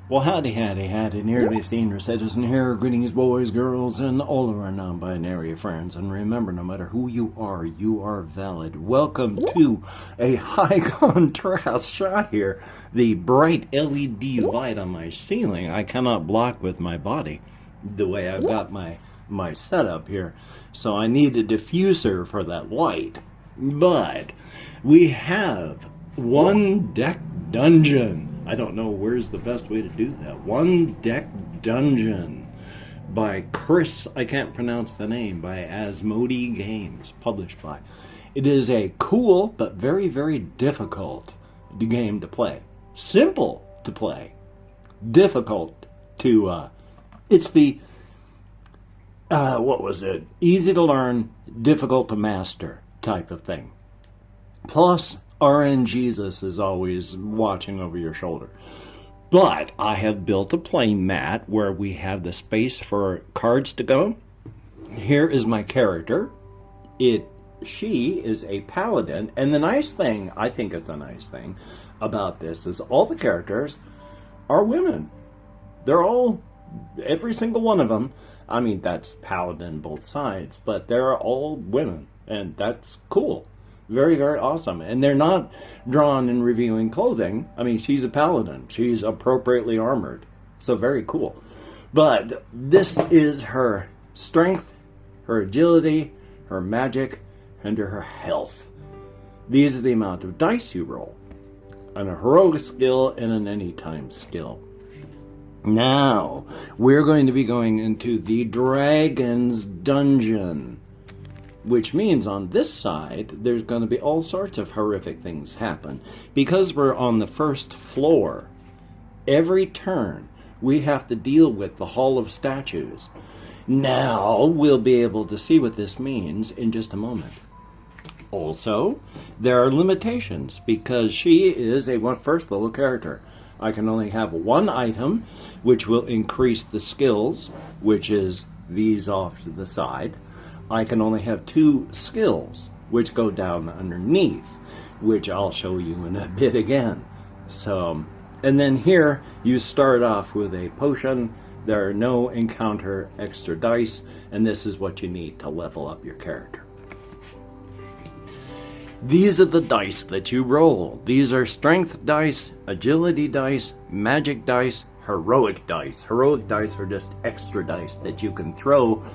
Well, howdy, nearly senior citizen here. Greetings, boys, girls, and all of our non-binary friends. And remember, no matter who you are valid. Welcome to a high contrast shot here. The bright LED light on my ceiling, I cannot block with my body the way I've got my setup here. So I need a diffuser for that light. But we have one deck dungeon. I don't know where's the best way to do that. One Deck Dungeon by Chris, I can't pronounce the name, by Asmodee Games, published by. It is a cool but very, very difficult game to play. Simple to play. Difficult to, it's the, what was it? Easy to learn, difficult to master type of thing. Plus, RNGesus is always watching over your shoulder. But I have built a play mat where we have the space for cards to go. Here is my character. She is a paladin, and the nice thing, I think it's a nice thing about this, is all the characters are women. They're all, every single one of them, I mean, that's paladin both sides, but they're all women, and that's cool. Very, very awesome. And they're not drawn in revealing clothing. I mean, she's a paladin. She's appropriately armored. So very cool. But this is her strength, her agility, her magic, and her health. These are the amount of dice you roll. On a heroic skill and an anytime skill. Now, we're going to be going into the Dragon's Dungeon. Which means on this side, there's going to be all sorts of horrific things happen. Because we're on the first floor, every turn we have to deal with the Hall of Statues. Now we'll be able to see what this means in just a moment. Also, there are limitations because she is a first level character. I can only have one item, which will increase the skills, which is these off to the side. I can only have 2 skills, which go down underneath, which I'll show you in a bit again. So, and then here you start off with a potion. There are no encounter extra dice, and this is what you need to level up your character. These are the dice that you roll. These are strength dice, agility dice, magic dice, heroic dice. Heroic dice are just extra dice that you can throw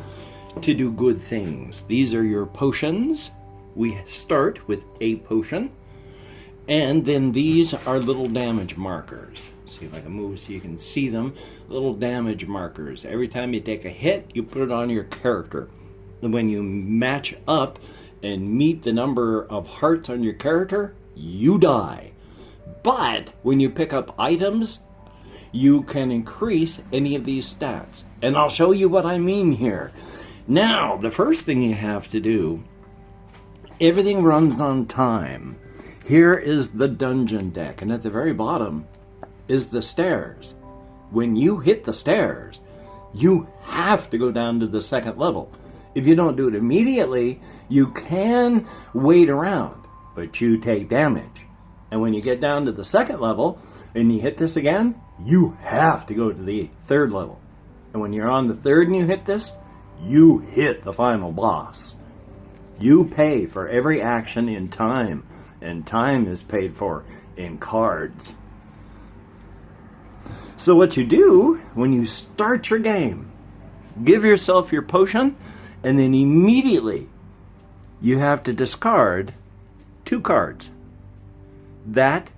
to do good things. These are your potions. We start with a potion, and then these are little damage markers. See if I can move so you can see them. Little damage markers. Every time you take a hit, you put it on your character. And when you match up and meet the number of hearts on your character, you die. But when you pick up items, you can increase any of these stats. And I'll show you what I mean here. Now, the first thing you have to do, everything runs on time. Here is the dungeon deck, and at the very bottom is the stairs. When you hit the stairs, you have to go down to the second level. If you don't do it immediately, you can wait around, but you take damage. And when you get down to the second level, and you hit this again, you have to go to the third level. And when you're on the third and you hit this, you hit the final boss. You pay for every action in time, and time is paid for in cards. So what you do when you start your game, give yourself your potion, and then immediately you have to discard 2 cards. That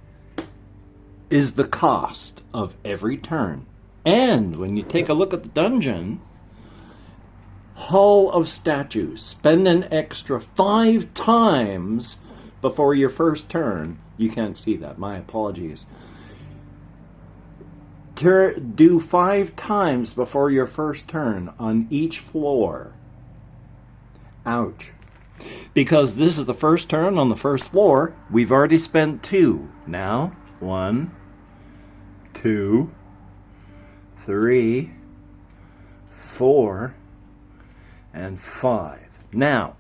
is the cost of every turn. And when you take a look at the dungeon, Hall of Statues. Spend an extra 5 times before your first turn. You can't see that. My apologies. Do 5 times before your first turn on each floor. Ouch. Because this is the first turn on the first floor, we've already spent 2. Now, 1, 2, 3, 4, and 5. Now,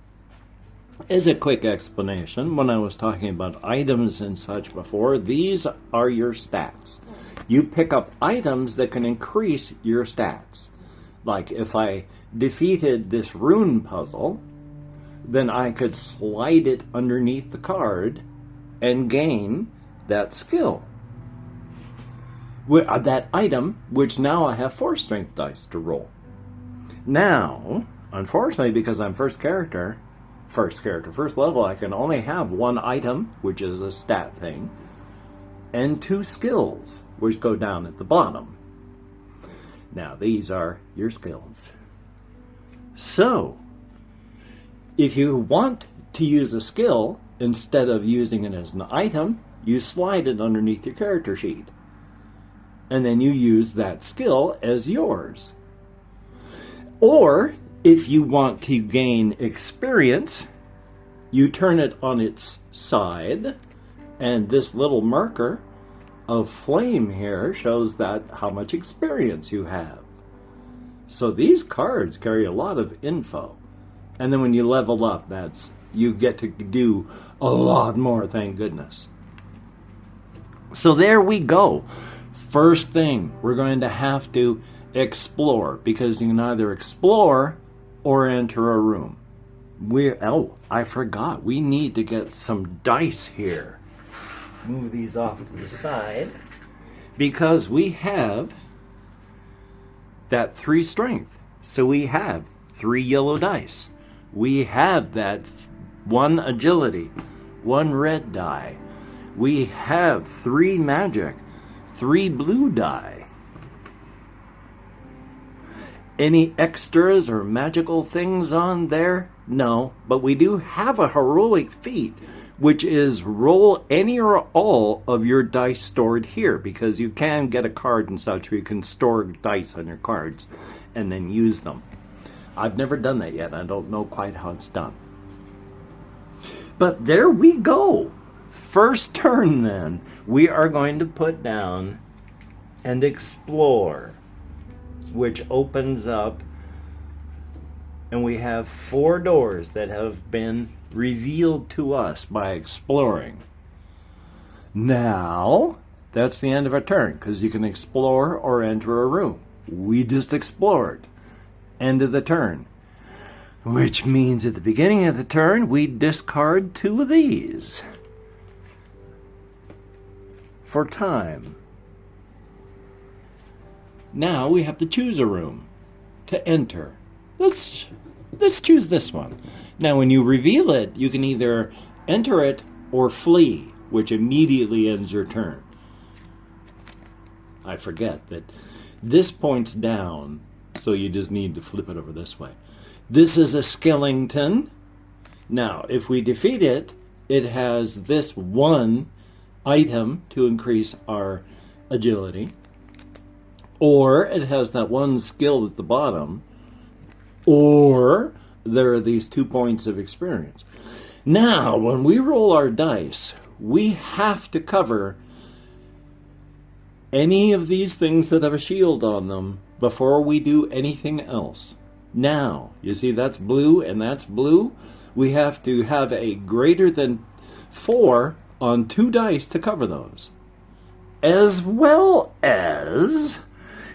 As a quick explanation, when I was talking about items and such before, these are your stats. You pick up items that can increase your stats. Like if I defeated this rune puzzle, then I could slide it underneath the card and gain that skill. That item, which now I have 4 strength dice to roll. Now, unfortunately, because I'm first level, I can only have 1 item, which is a stat thing, and 2 skills, which go down at the bottom. Now, these are your skills. So, if you want to use a skill, instead of using it as an item, you slide it underneath your character sheet. And then you use that skill as yours. Or, if you want to gain experience, you turn it on its side, and this little marker of flame here shows that how much experience you have. So these cards carry a lot of info. And then when you level up, you get to do a lot more, thank goodness. So there we go. First thing, we're going to have to explore, because you can either explore or enter a room. Oh, I forgot. We need to get some dice here. Move these off to the side, because we have that 3 strength. So we have 3 yellow dice. We have that 1 agility, 1 red die. We have 3 magic, 3 blue die. Any extras or magical things on there? No, but we do have a heroic feat, which is roll any or all of your dice stored here, because you can get a card and such where you can store dice on your cards and then use them. I've never done that yet. I don't know quite how it's done. But there we go. First turn then, we are going to put down and explore, which opens up, and we have 4 doors that have been revealed to us by exploring. Now, that's the end of our turn, because you can explore or enter a room. We just explored. End of the turn. Which means at the beginning of the turn, we discard 2 of these for time. Now we have to choose a room to enter. Let's choose this one. Now when you reveal it, you can either enter it or flee, which immediately ends your turn. I forget that this points down, so you just need to flip it over this way. This is a skeleton. Now, if we defeat it, it has this 1 item to increase our agility, or it has that 1 skill at the bottom, or there are these 2 points of experience. Now, when we roll our dice, we have to cover any of these things that have a shield on them before we do anything else. Now, you see that's blue and that's blue. We have to have a greater than 4 on 2 dice to cover those. As well as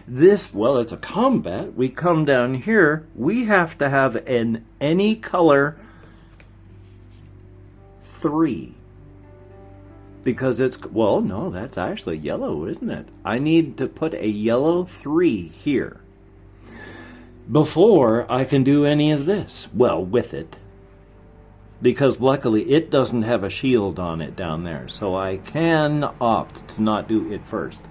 this, well, it's a combat. We come down here, we have to have an any color 3. Because it's, well, no, that's actually yellow, isn't it? I need to put a yellow 3 here before I can do any of this. Well, with it. Because luckily it doesn't have a shield on it down there. So I can opt to not do it first.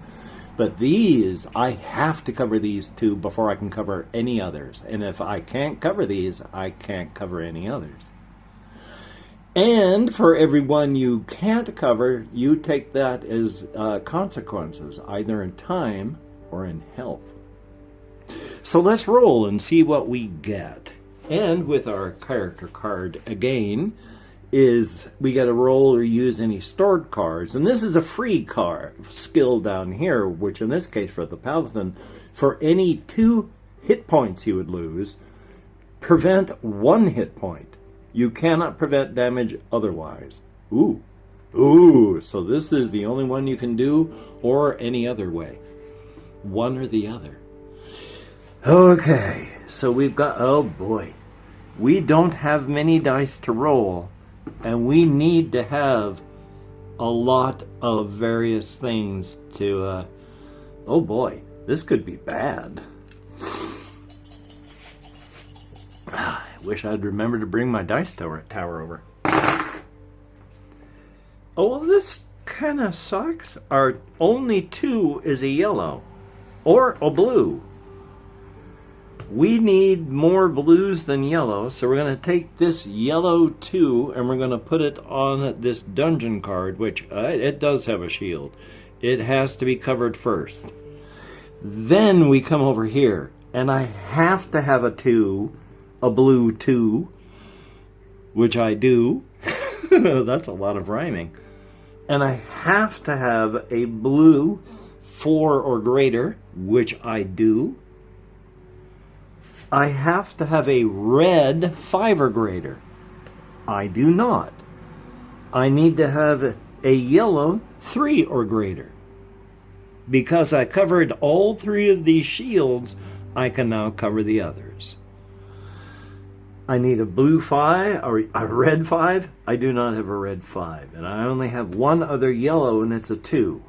But these, I have to cover these 2 before I can cover any others. And if I can't cover these, I can't cover any others. And for every one you can't cover, you take that as consequences, either in time or in health. So let's roll and see what we get. And with our character card again, is we got to roll or use any stored cards. And this is a free card skill down here, which in this case for the Paladin, for any 2 hit points you would lose, prevent 1 hit point. You cannot prevent damage otherwise. Ooh. Ooh. So this is the only one you can do, or any other way. One or the other. Okay. So we've got... Oh, boy. We don't have many dice to roll. And we need to have a lot of various things to... oh, boy. This could be bad. I wish I'd remember to bring my dice tower over. Oh, well, this kind of sucks. Our only 2 is a yellow or a blue. We need more blues than yellow, so we're going to take this yellow 2 and we're going to put it on this dungeon card, which it does have a shield. It has to be covered first. Then we come over here, and I have to have a 2, a blue 2, which I do. That's a lot of rhyming. And I have to have a blue 4 or greater, which I do. I have to have a red 5 or greater. I do not. I need to have a yellow 3 or greater. Because I covered all 3 of these shields, I can now cover the others. I need a blue 5 or a red 5. I do not have a red 5. And I only have one other yellow, and it's a 2.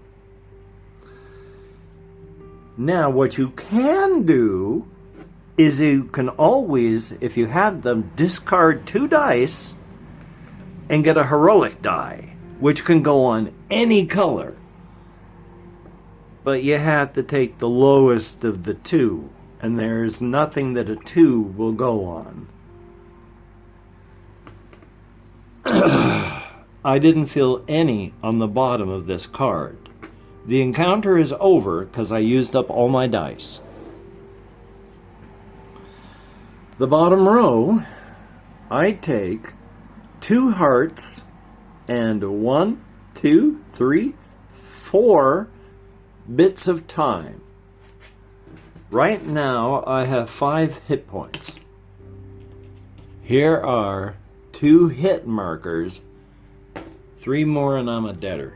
Now, what you can do is you can always, if you have them, discard 2 dice and get a heroic die, which can go on any color. But you have to take the lowest of the 2, and there's nothing that a 2 will go on. I didn't feel any on the bottom of this card. The encounter is over because I used up all my dice. The bottom row, I take 2 hearts and 1, 2, 3, 4 bits of time. Right now, I have 5 hit points. Here are 2 hit markers, 3 more and I'm a deader.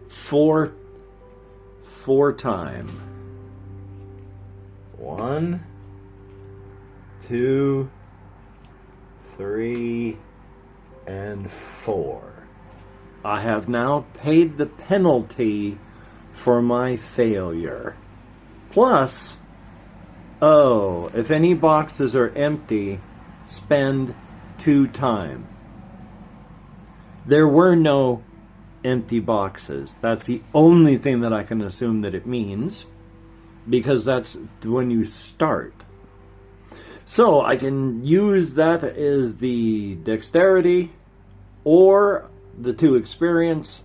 4 time. 1, 2, 3, and 4. I have now paid the penalty for my failure. Plus, oh, if any boxes are empty, spend 2 time. There were no empty boxes. That's the only thing that I can assume that it means, because that's when you start. So I can use that as the dexterity, or the 2 experience,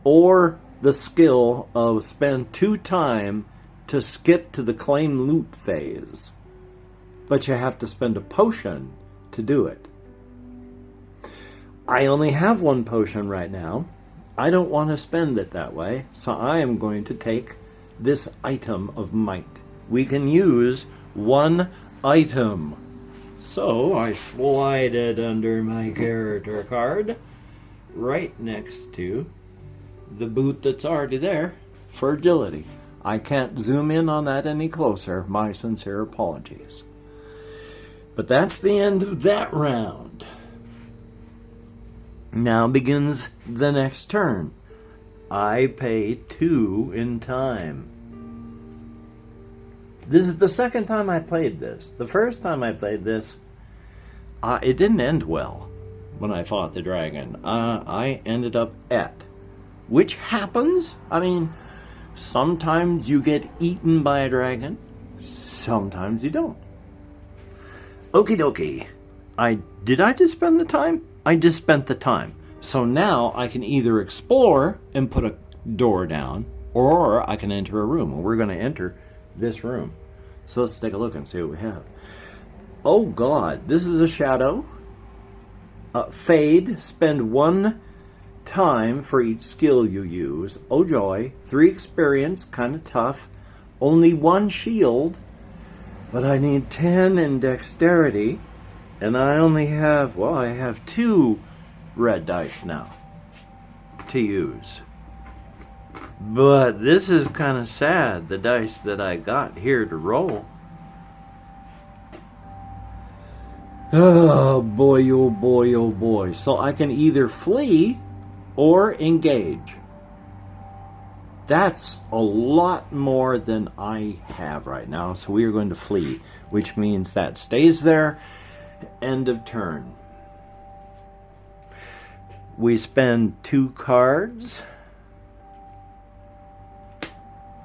or the skill of spend 2 time to skip to the claim loot phase. But you have to spend a potion to do it. I only have 1 potion right now. I don't want to spend it that way, so I am going to take this item of might. We can use 1 item. So I slide it under my character card, right next to the boot that's already there for agility. I can't zoom in on that any closer. My sincere apologies. But that's the end of that round. Now begins the next turn. I pay 2 in time. This is the second time I played this. The first time I played this, it didn't end well when I fought the dragon. I ended up at, which happens. I mean, sometimes you get eaten by a dragon, sometimes you don't. Okie dokie. Did I just spend the time? I just spent the time. So now I can either explore and put a door down, or I can enter a room. And we're going to enter this room. So let's take a look and see what we have. Oh God, this is a shadow. Fade, spend 1 time for each skill you use. Oh joy, 3 experience, kind of tough. Only 1 shield, but I need 10 in dexterity. And I only have, well, I have 2 red dice now to use. But this is kind of sad, the dice that I got here to roll. Oh boy, oh boy, oh boy. So I can either flee or engage. That's a lot more than I have right now. So we are going to flee, which means that stays there. End of turn. We spend 2 cards.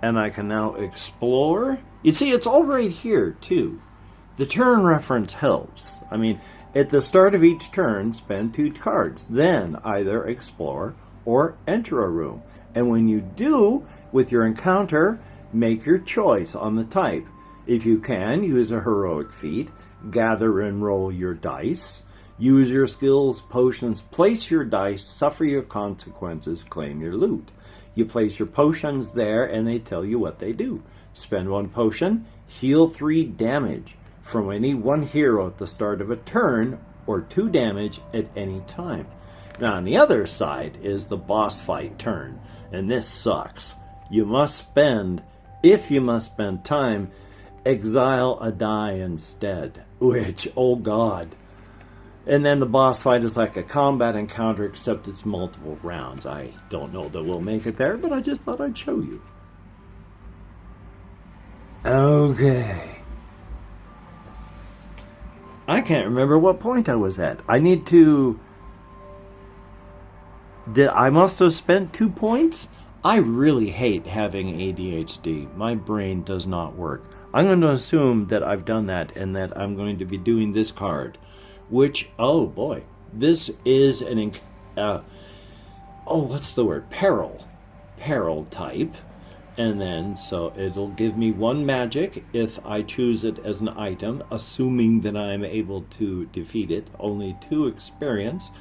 And I can now explore. You see, it's all right here, too. The turn reference helps. I mean, at the start of each turn, spend 2 cards. Then either explore or enter a room. And when you do, with your encounter, make your choice on the type. If you can, use a heroic feat. Gather and roll your dice. Use your skills, potions, place your dice, suffer your consequences, claim your loot. You place your potions there and they tell you what they do. Spend 1 potion, heal 3 damage from any one hero at the start of a turn, or 2 damage at any time. Now on the other side is the boss fight turn, and this sucks. You must spend, if you must spend time, exile a die instead, which, oh god. And then the boss fight is like a combat encounter, except it's multiple rounds. I don't know that we'll make it there, but I just thought I'd show you. Okay. I can't remember what point I was at. I need to... I must have spent 2 points? I really hate having ADHD. My brain does not work. I'm going to assume that I've done that and that I'm going to be doing this card. Which, oh boy, this is an, what's the word? Peril type. And then, so it'll give me 1 magic if I choose it as an item, assuming that I'm able to defeat it. Only 2 experience.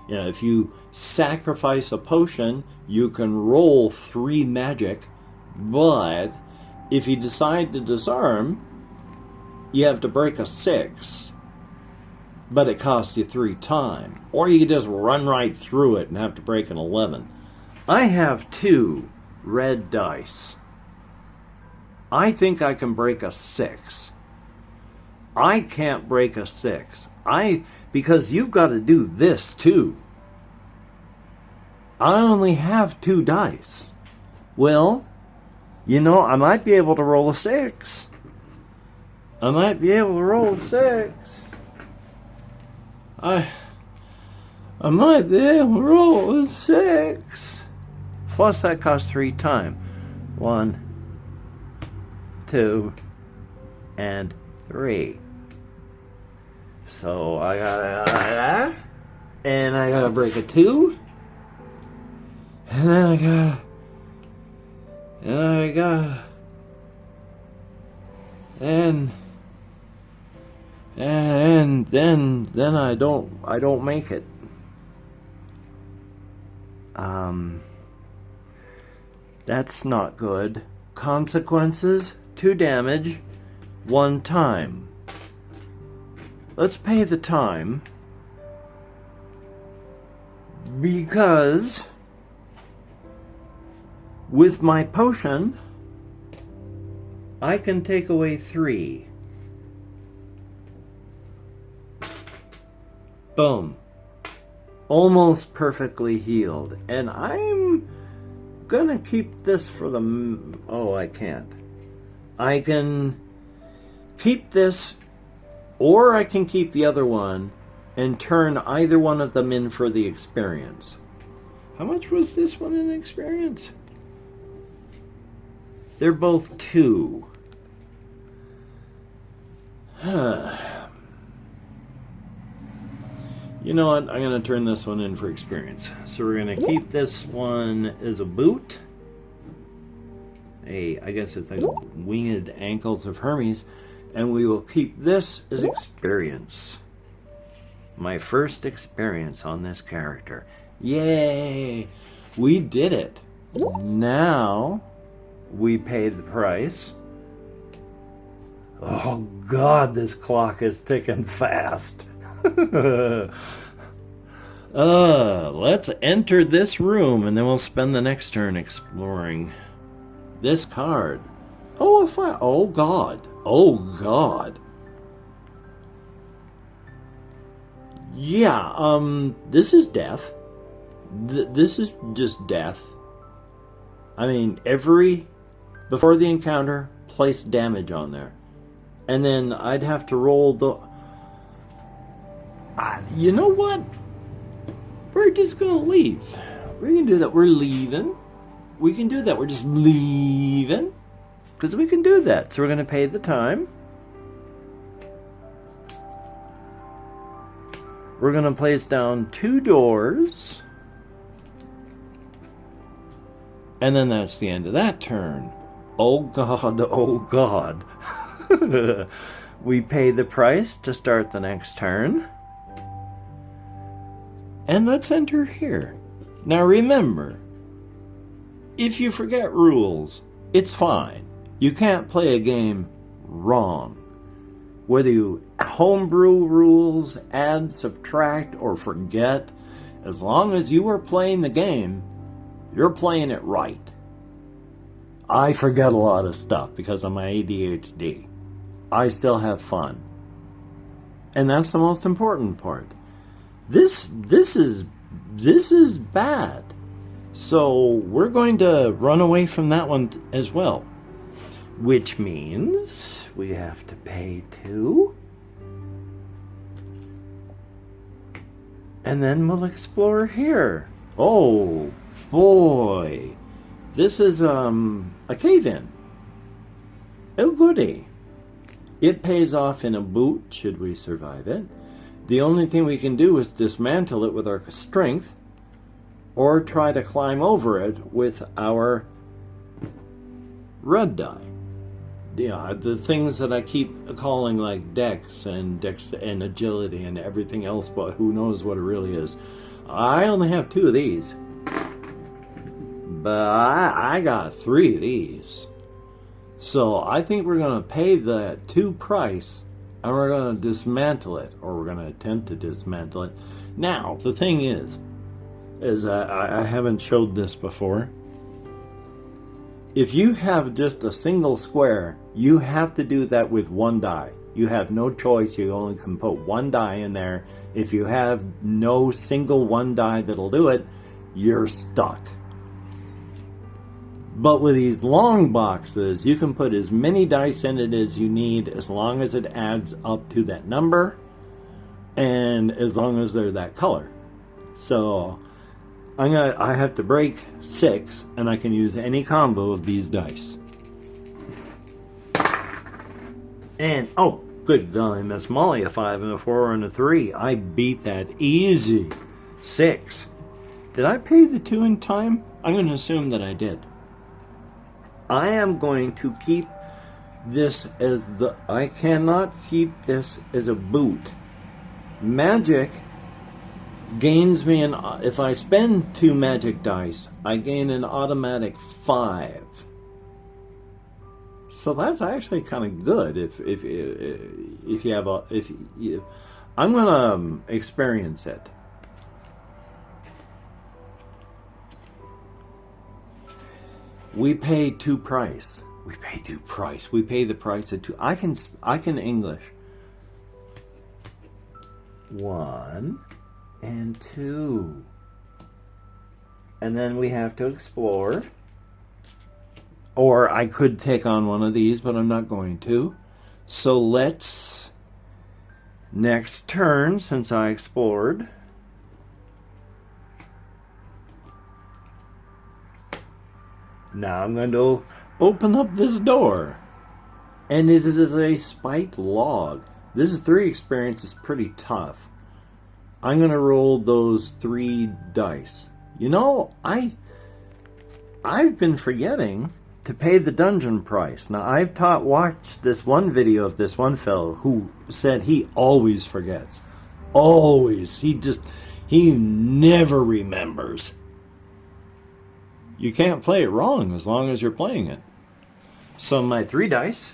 You know, if you sacrifice a potion, you can roll 3 magic, but if you decide to disarm, you have to break a 6. But it costs you 3 time. Or you can just run right through it and have to break an 11. I have 2 red dice. I think I can break a 6. I can't break a 6. Because you've got to do this too. I only have 2 dice. Well, you know, I might be able to roll a 6. I might be able to roll a 6. I might be able to roll a 6. Plus that costs 3 time. 1, 2, and 3. So I gotta, and I gotta break a 2. And then I gotta, and then I don't make it. That's not good. Consequences, 2 damage, 1 time. Let's pay the time, because with my potion I can take away 3. Boom. Almost perfectly healed. And I'm gonna keep this for the... Oh, I can't. I can keep this, or I can keep the other one and turn either one of them in for the experience. How much was this one in experience? They're both 2. You know what? I'm going to turn this one in for experience. So we're going to keep this one as a boot. I guess it's like winged ankles of Hermes. And we will keep this as experience. My first experience on this character. Yay! We did it. Now we pay the price. Oh God, this clock is ticking fast. Let's enter this room and then we'll spend the next turn exploring this card. Oh, oh God. Oh God. Yeah, this is death. This is just death. I mean, before the encounter, place damage on there. And then I'd have to roll the... you know what? We're just gonna leave. We can do that. We're leaving. We can do that. We're just leaving. Because we can do that. So we're gonna pay the time. We're gonna place down 2 doors. And then that's the end of that turn. Oh God, oh God. We pay the price to start the next turn. And let's enter here. Now remember, if you forget rules, it's fine. You can't play a game wrong. Whether you homebrew rules, add, subtract, or forget, as long as you are playing the game, you're playing it right. I forget a lot of stuff because of my ADHD. I still have fun. And that's the most important part. This is bad. So we're going to run away from that one as well. Which means we have to pay 2. And then we'll explore here. Oh boy. This is a cave-in. Oh goody. It pays off in a boot should we survive it. The only thing we can do is dismantle it with our strength or try to climb over it with our red die. Yeah, the things that I keep calling like dex and agility and everything else, but who knows what it really is. I only have 2 of these. But I got 3 of these. So I think we're going to pay the 2 price and we're going to dismantle it, or we're going to attempt to dismantle it. Now, the thing is I haven't showed this before. If you have just a single square, you have to do that with 1 die. You have no choice. You only can put 1 die in there. If you have no single 1 die that'll do it, you're stuck. But with these long boxes, you can put as many dice in it as you need, as long as it adds up to that number, and as long as they're that color. So I have to break 6, and I can use any combo of these dice. And oh, good golly, Miss Molly, a 5 and a 4 and a 3. I beat that easy. 6. Did I pay the 2 in time? I'm going to assume that I did. I am going to keep this as I cannot keep this as a boot. Magic gains me if I spend 2 magic dice, I gain an automatic 5. So that's actually kind of good if you have I'm gonna experience it. We pay 2 price. We pay 2 price. We pay the price of 2. I can English. 1 and 2. And then we have to explore. Or I could take on one of these, but I'm not going to. So let's next turn, since I explored. Now I'm going to open up this door. And it is a spiked log. This is 3 experience. It's pretty tough. I'm going to roll those 3 dice. You know, I've been forgetting to pay the dungeon price. Now, I've watched this one video of this one fellow who said he always forgets. Always. He never remembers. You can't play it wrong as long as you're playing it. So my 3 dice.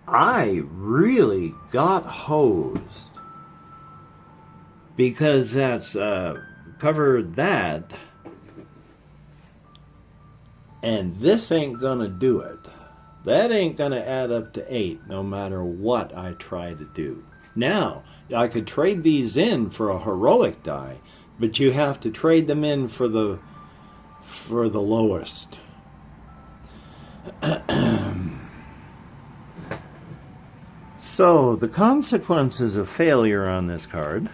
I really got hosed because that's covered that, and this ain't gonna do it. That ain't gonna add up to 8 no matter what I try to do. Now, I could trade these in for a heroic die, but you have to trade them in for the lowest. So, the consequences of failure on this card: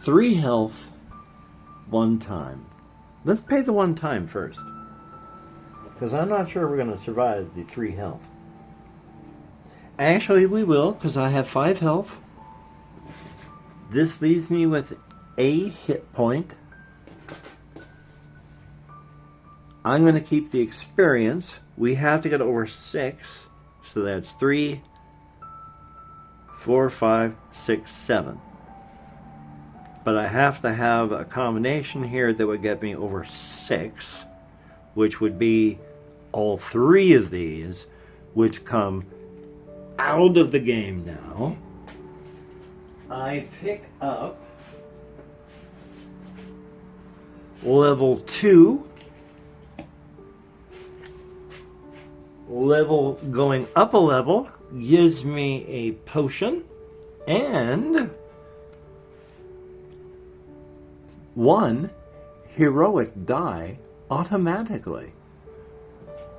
3 health, 1 time. Let's pay the 1 time first, because I'm not sure we're going to survive the 3 health. Actually, we will, because I have 5 health. This leaves me with a hit point. I'm going to keep the experience. We have to get over 6. So that's 3, 4, 5, 6, 7. But I have to have a combination here that would get me over 6, which would be all 3 of these, which come out of the game now. I pick up level 2. Level going up a level gives me a potion and 1 heroic die automatically.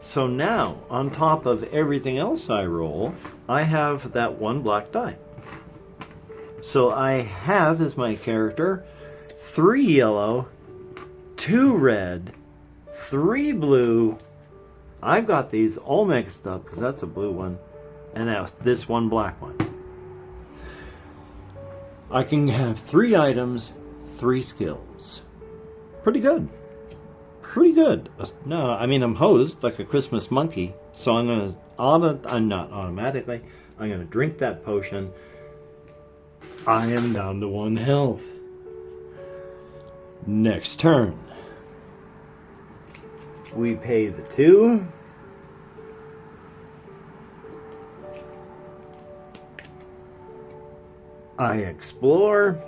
So now, on top of everything else I roll, I have that 1 black die. So I have, as my character, 3 yellow, 2 red, 3 blue. I've got these all mixed up because that's a blue one, and now this 1 black one. I can have 3 items, 3 skills. Pretty good. Pretty good. No, I mean, I'm hosed like a Christmas monkey, so I'm not automatically. I'm going to drink that potion. I am down to 1 health. Next turn. We pay the 2. I explore.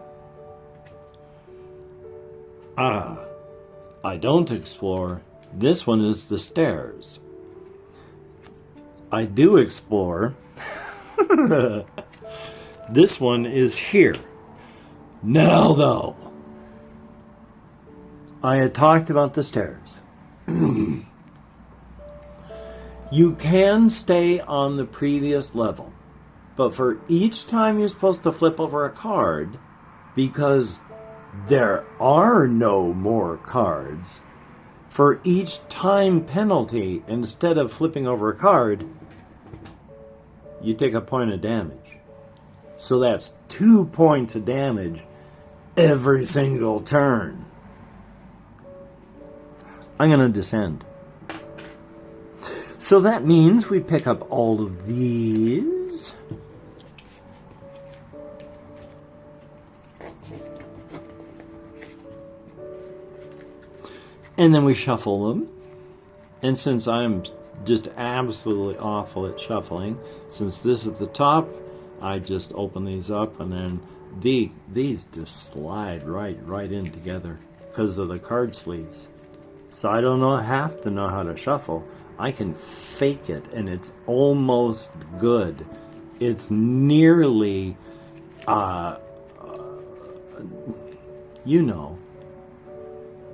I don't explore. This one is the stairs. I do explore. This one is here. Now though, I had talked about the stairs. You can stay on the previous level, but for each time you're supposed to flip over a card, because there are no more cards, for each time penalty, instead of flipping over a card, you take a point of damage. So that's 2 points of damage every single turn. I'm going to descend. So that means we pick up all of these. And then we shuffle them. And since I'm just absolutely awful at shuffling, since this is the top, I just open these up, and then these just slide right in together because of the card sleeves. So I don't have to know how to shuffle. I can fake it, and it's almost good. It's nearly, you know,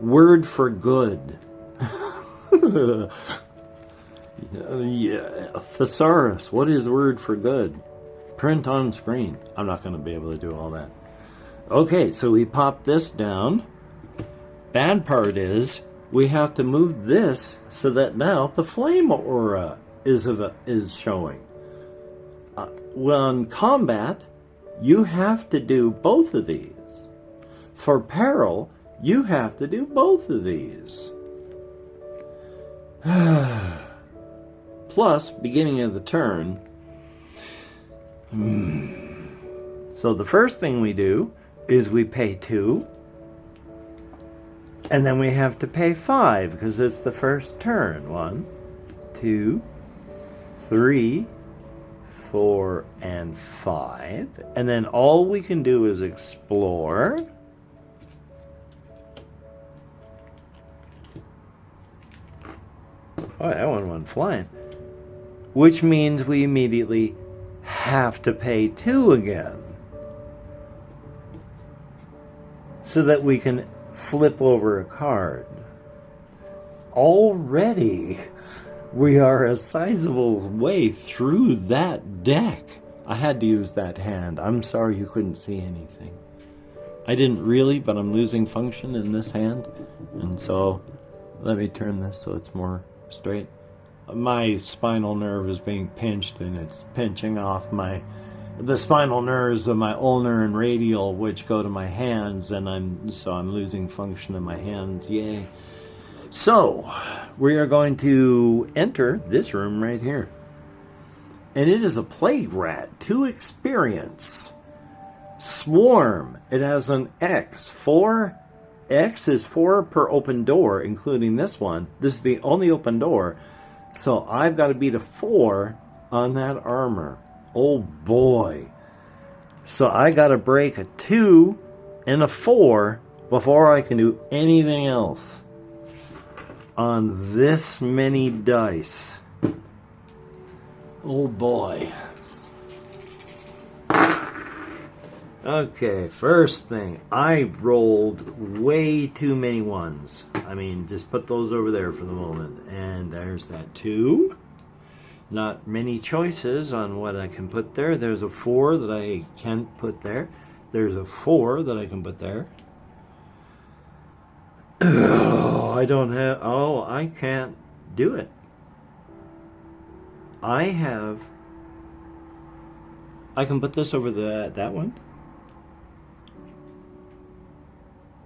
word for good. Yeah, thesaurus. What is word for good? Print on screen. I'm not going to be able to do all that. Okay, so we pop this down. Bad part is we have to move this so that now the flame aura is showing. Well, in combat, you have to do both of these. For peril, you have to do both of these. Plus, beginning of the turn. So the first thing we do is we pay 2. And then we have to pay 5 because it's the first turn. 1, 2, 3, 4, and 5. And then all we can do is explore. Oh, that one went flying. Which means we immediately have to pay 2 again. So that we can flip over a card. Already, we are a sizable way through that deck. I had to use that hand. I'm sorry you couldn't see anything. I didn't really, but I'm losing function in this hand. And so, let me turn this so it's more straight. My spinal nerve is being pinched, and it's pinching off the spinal nerves of my ulnar and radial, which go to my hands, and I'm losing function in my hands. Yay. So, we are going to enter this room right here. And it is a Plague Rat 2 experience. Swarm. It has an X. 4. X is 4 per open door, including this one. This is the only open door. So I've got to beat a 4 on that armor. Oh boy. So I got to break a 2 and a 4 before I can do anything else on this many dice. Oh boy. Okay, first thing, I rolled way too many ones. I mean, just put those over there for the moment. And there's that 2. Not many choices on what I can put there. There's a 4 that I can't put there. There's a 4 that I can put there. Oh, I can't do it. I can put this over that one.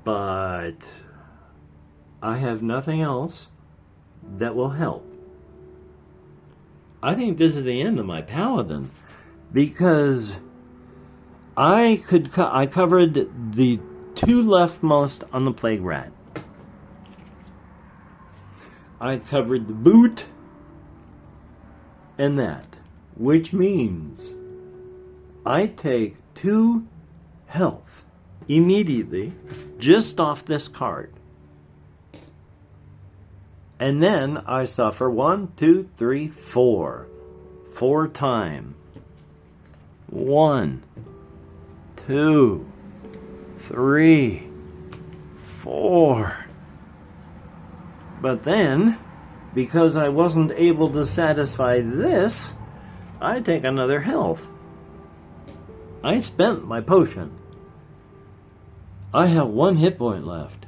But I have nothing else that will help. I think this is the end of my Paladin, because I covered the 2 leftmost on the Plague Rat. I covered the boot and that, which means I take 2 health immediately just off this card. And then I suffer 1, 2, 3, 4. 4 times. 1, 2, 3, 4. But then, because I wasn't able to satisfy this, I take another health. I spent my potion. I have 1 hit point left.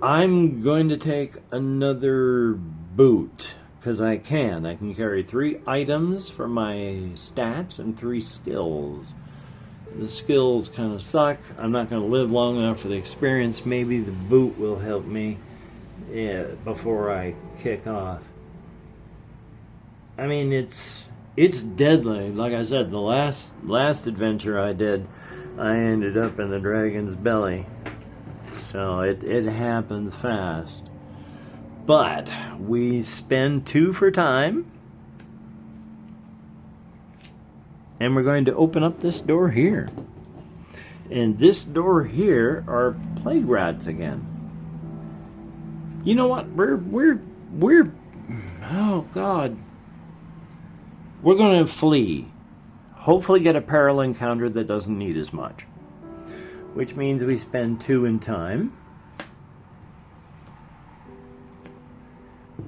I'm going to take another boot, because I can carry 3 items for my stats and 3 skills. The skills kind of suck. I'm not going to live long enough for the experience. Maybe the boot will help me before I kick off. I mean, it's deadly. Like I said, the last adventure I did, I ended up in the dragon's belly. So it happened fast. But we spend 2 for time. And we're going to open up this door here. And this door here are Plague Rats again. You know what? We're oh God. We're going to flee. Hopefully get a peril encounter that doesn't need as much. Which means we spend 2 in time.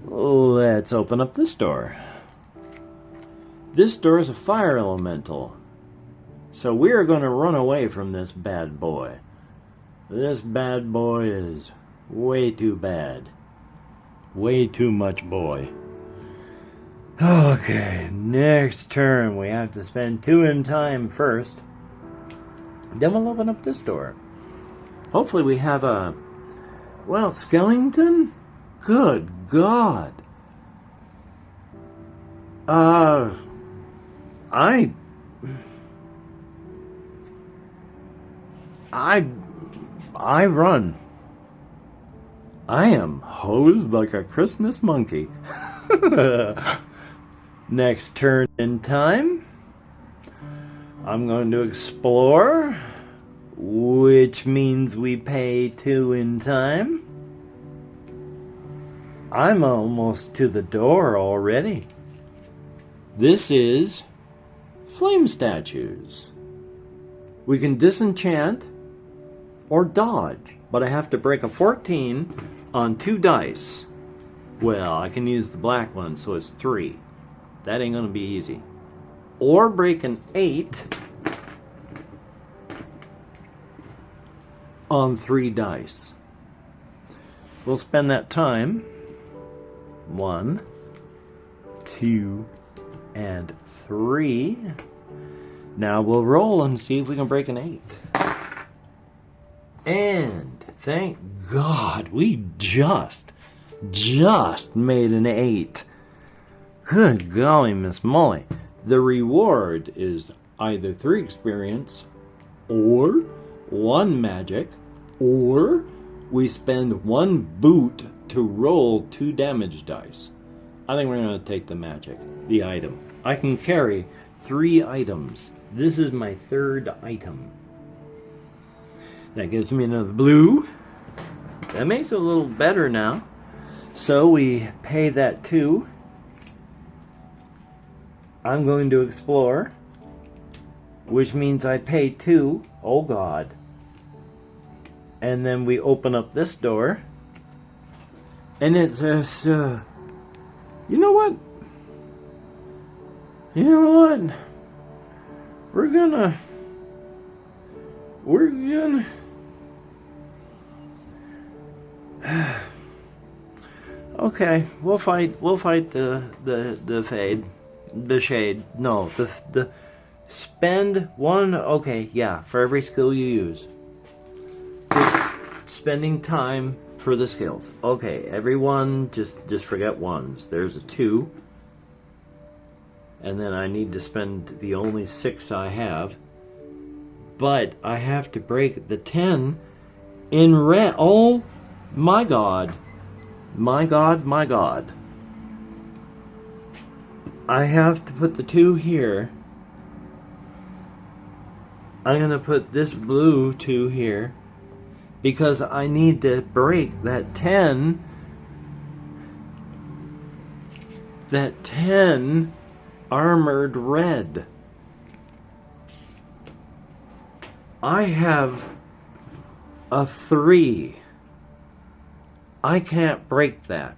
Let's open up this door. This door is a fire elemental. So we are going to run away from this bad boy. This bad boy is way too bad. Way too much boy. Okay, next turn we have to spend 2 in time first. Then we'll open up this door. Hopefully we have a... Well, skeleton? Good God. I run. I am hosed like a Christmas monkey. Next turn in time, I'm going to explore, which means we pay 2 in time. I'm almost to the door already. This is flame statues. We can disenchant or dodge, but I have to break a 14 on 2 dice. Well, I can use the black one, so it's 3. That ain't gonna be easy. Or break an 8 on 3 dice. We'll spend that time. 1, 2, and 3. Now we'll roll and see if we can break an 8. And thank God we just made an 8. Good golly, Miss Molly. The reward is either 3 experience, or 1 magic, or we spend 1 boot to roll 2 damage dice. I think we're going to take the magic, the item. I can carry 3 items. This is my 3rd item. That gives me another blue. That makes it a little better now. So we pay that 2. I'm going to explore, which means I pay 2. Oh God. And then we open up this door, and it says, you know what? You know what? We're gonna okay, we'll fight the fade. The shade. No, the spend 1, okay, yeah, for every skill you use. Spending time for the skills. Okay, everyone just forget 1s. There's a 2. And then I need to spend the only 6 I have. But I have to break the 10 in red. Oh my God. My God, my God. I have to put the 2 here. I'm going to put this blue 2 here, because I need to break that 10. That 10 armored red. I have a 3. I can't break that.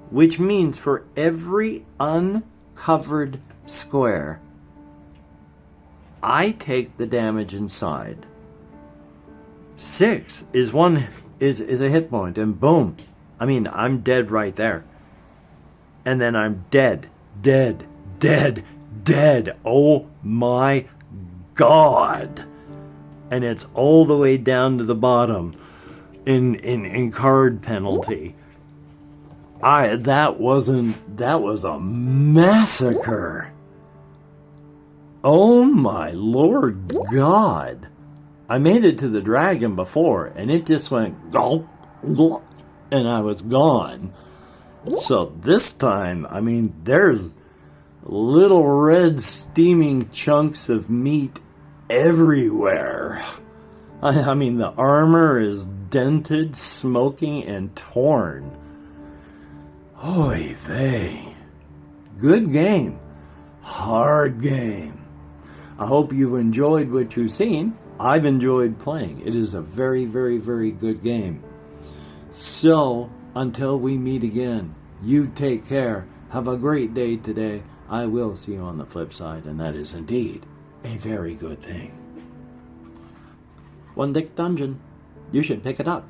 Which means for every uncovered square, I take the damage inside. 6 is a hit point, and boom. I mean, I'm dead right there. And then I'm dead. Oh my God. And it's all the way down to the bottom in card penalty. That was a massacre. Oh my Lord God. I made it to the dragon before, and it just went gulp, gulp, and I was gone. So this time, I mean, there's little red steaming chunks of meat everywhere. I mean, the armor is dented, smoking, and torn. Oy vey. Good game. Hard game. I hope you've enjoyed what you've seen. I've enjoyed playing. It is a very, very, very good game. So, until we meet again, you take care. Have a great day today. I will see you on the flip side, and that is indeed a very good thing. One Dick Dungeon. You should pick it up.